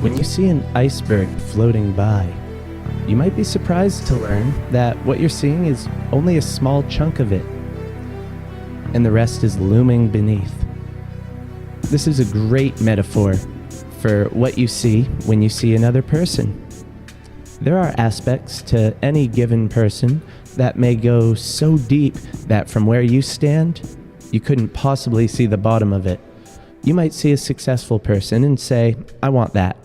When you see an iceberg floating by, you might be surprised to learn that what you're seeing is only a small chunk of it, and the rest is looming beneath. This is a great metaphor for what you see when you see another person. There are aspects to any given person that may go so deep that from where you stand, you couldn't possibly see the bottom of it. You might see a successful person and say, I want that.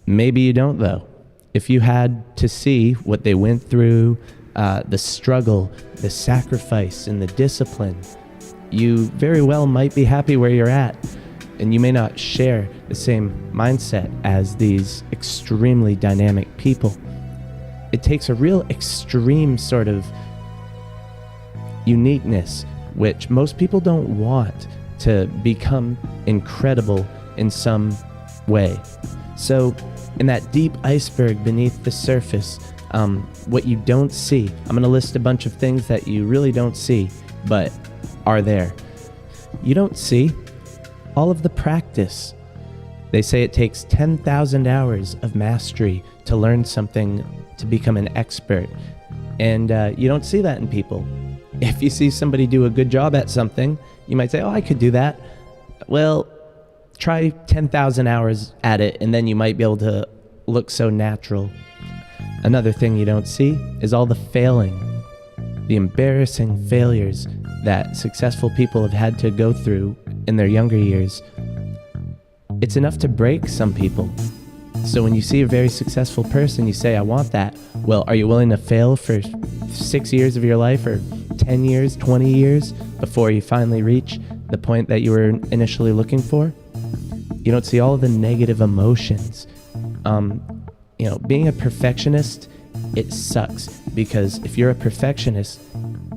Maybe you don't, though. If you had to see what they went through, the struggle, the sacrifice, and the discipline, you very well might be happy where you're at, and you may not share the same mindset as these extremely dynamic people. It takes a real extreme sort of uniqueness, which most people don't want, to become incredible in some way. So in that deep iceberg beneath the surface, what you don't see, I'm going to list a bunch of things that you really don't see, but are there. You don't see all of the practice. They say it takes 10,000 hours of mastery to learn something, to become an expert. And you don't see that in people. If you see somebody do a good job at something, you might say, oh, I could do that. Well, try 10,000 hours at it, and then you might be able to look so natural. Another thing you don't see is all the failing, the embarrassing failures that successful people have had to go through in their younger years. It's enough to break some people. So when you see a very successful person, you say, I want that. Well, are you willing to fail for 6 years of your life, or 10 years, 20 years, before you finally reach the point that you were initially looking for? You don't see all the negative emotions. Being a perfectionist, it sucks, because if you're a perfectionist,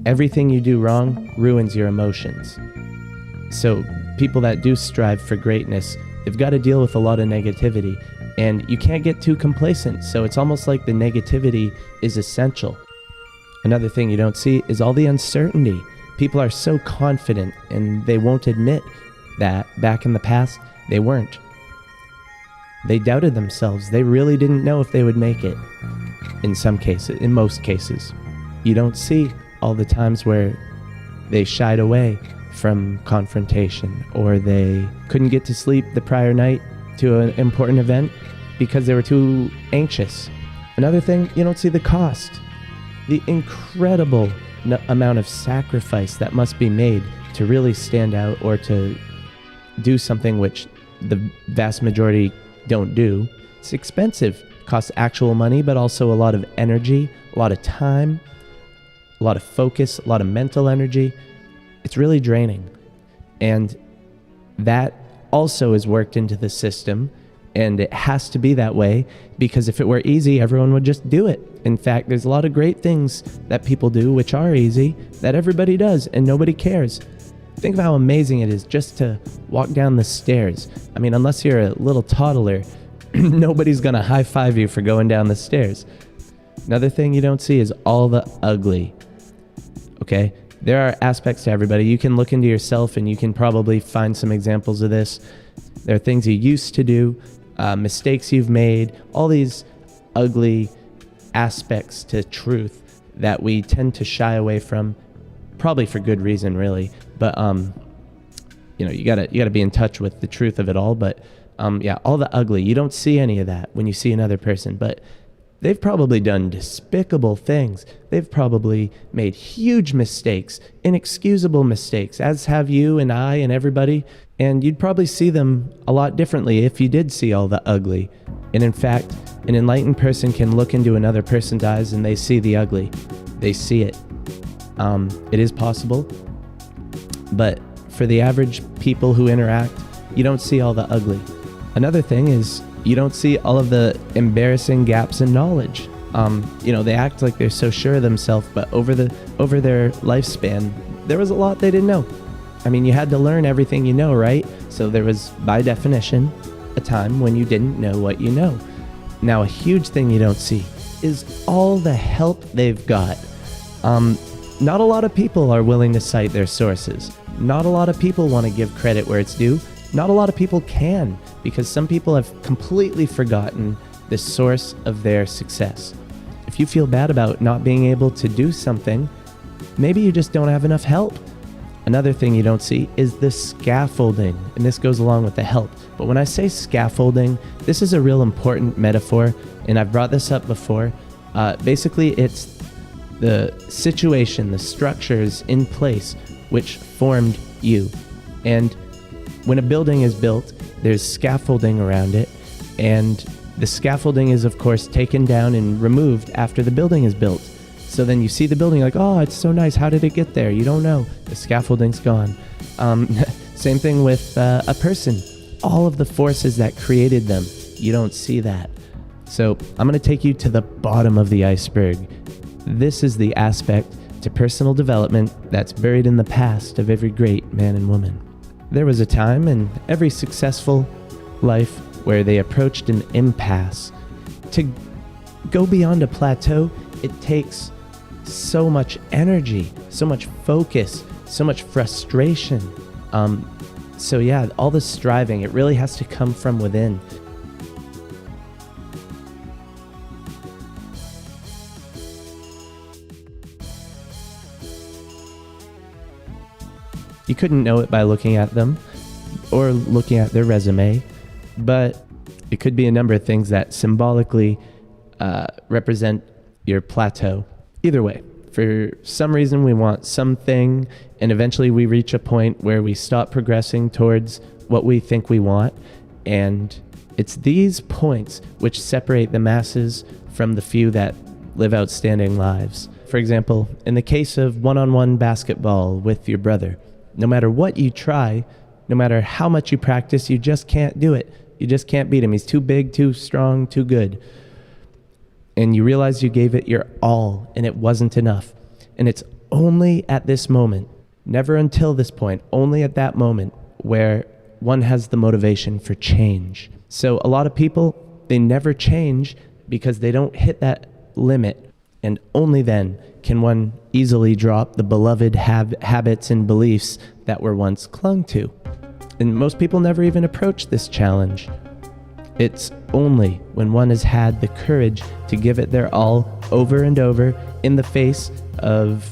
everything you do wrong ruins your emotions. So people that do strive for greatness, they've got to deal with a lot of negativity, and you can't get too complacent. So it's almost like the negativity is essential. Another thing you don't see is all the uncertainty. People are so confident, and they won't admit that back in the past, they weren't. They doubted themselves. They really didn't know if they would make it. In some cases, in most cases. You don't see all the times where they shied away from confrontation, or they couldn't get to sleep the prior night to an important event because they were too anxious. Another thing, you don't see the cost. The incredible amount of sacrifice that must be made to really stand out, or to do something which the vast majority don't do. It's expensive. It costs actual money, but also a lot of energy, a lot of time, a lot of focus, a lot of mental energy. It's really draining. And that also is worked into the system, and it has to be that way, because if it were easy, everyone would just do it. In fact, there's a lot of great things that people do which are easy, that everybody does, and nobody cares. Think of how amazing it is just to walk down the stairs. I mean, unless you're a little toddler, nobody's gonna high five you for going down the stairs. Another thing you don't see is all the ugly. Okay? There are aspects to everybody. You can look into yourself and you can probably find some examples of this. There are things you used to do, mistakes you've made, all these ugly aspects to truth that we tend to shy away from, probably for good reason, really. But you gotta be in touch with the truth of it all. But all the ugly, you don't see any of that when you see another person. But they've probably done despicable things. They've probably made huge mistakes, inexcusable mistakes, as have you and I and everybody. And you'd probably see them a lot differently if you did see all the ugly. And in fact, an enlightened person can look into another person's eyes and they see the ugly. They see it. It is possible. But for the average people who interact, you don't see all the ugly. Another thing is, you don't see all of the embarrassing gaps in knowledge. They act like they're so sure of themselves, but over their lifespan, there was a lot they didn't know. I mean, you had to learn everything you know, right? So there was, by definition, a time when you didn't know what you know. Now, a huge thing you don't see is all the help they've got. Not a lot of people are willing to cite their sources. Not a lot of people want to give credit where it's due. Not a lot of people can, because some people have completely forgotten the source of their success. If you feel bad about not being able to do something, maybe you just don't have enough help. Another thing you don't see is the scaffolding, and this goes along with the help. But when I say scaffolding, this is a real important metaphor, and I've brought this up before. Basically, it's the situation, the structures in place which formed you. And when a building is built, there's scaffolding around it, and the scaffolding is, of course, taken down and removed after the building is built. So then you see the building like, oh, it's so nice. How did it get there? You don't know. The scaffolding's gone. Same thing with a person. All of the forces that created them, you don't see that. So I'm going to take you to the bottom of the iceberg. This is the aspect to personal development that's buried in the past of every great man and woman. There was a time in every successful life where they approached an impasse. To go beyond a plateau, it takes so much energy, so much focus, so much frustration. So yeah, all this striving, it really has to come from within. You couldn't know it by looking at them or looking at their resume, but it could be a number of things that symbolically represent your plateau. Either way, for some reason we want something, and eventually we reach a point where we stop progressing towards what we think we want, and it's these points which separate the masses from the few that live outstanding lives. For example, in the case of one-on-one basketball with your brother, no matter what you try, no matter how much you practice, you just can't do it. You just can't beat him. He's too big, too strong, too good. And you realize you gave it your all, and it wasn't enough. And it's only at this moment, never until this point, only at that moment where one has the motivation for change. So a lot of people, they never change because they don't hit that limit. And only then can one easily drop the beloved habits and beliefs that were once clung to. And most people never even approach this challenge. It's only when one has had the courage to give it their all over and over in the face of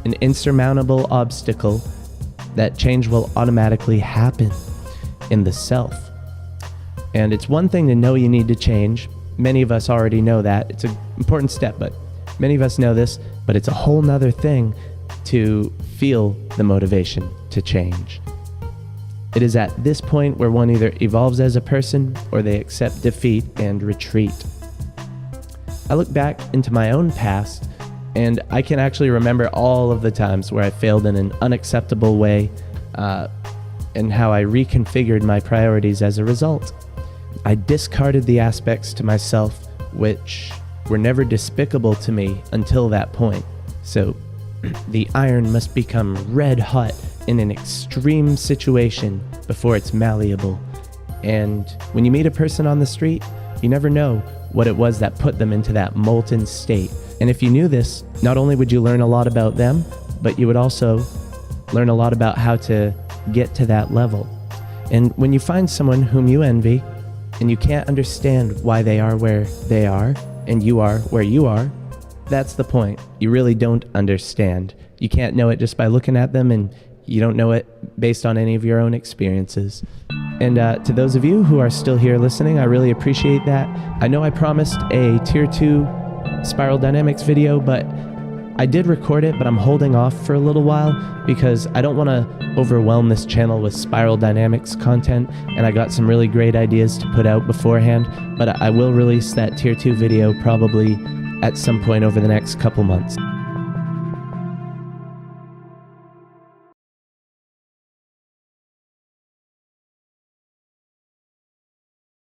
an insurmountable obstacle that change will automatically happen in the self. And it's one thing to know you need to change. Many of us already know that. It's an important step, but many of us know this, but it's a whole nother thing to feel the motivation to change. It is at this point where one either evolves as a person or they accept defeat and retreat. I look back into my own past, and I can actually remember all of the times where I failed in an unacceptable way, and how I reconfigured my priorities as a result. I discarded the aspects to myself which were never despicable to me until that point. So the iron must become red hot in an extreme situation before it's malleable. And when you meet a person on the street, you never know what it was that put them into that molten state. And if you knew this, not only would you learn a lot about them, but you would also learn a lot about how to get to that level. And when you find someone whom you envy and you can't understand why they are where they are and you are where you are, that's the point. You really don't understand. You can't know it just by looking at them, and you don't know it based on any of your own experiences. And to those of you who are still here listening, I really appreciate that. I know I promised a Tier 2 Spiral Dynamics video, but I did record it, but I'm holding off for a little while because I don't want to overwhelm this channel with Spiral Dynamics content, and I got some really great ideas to put out beforehand, but I will release that Tier 2 video probably at some point over the next couple months.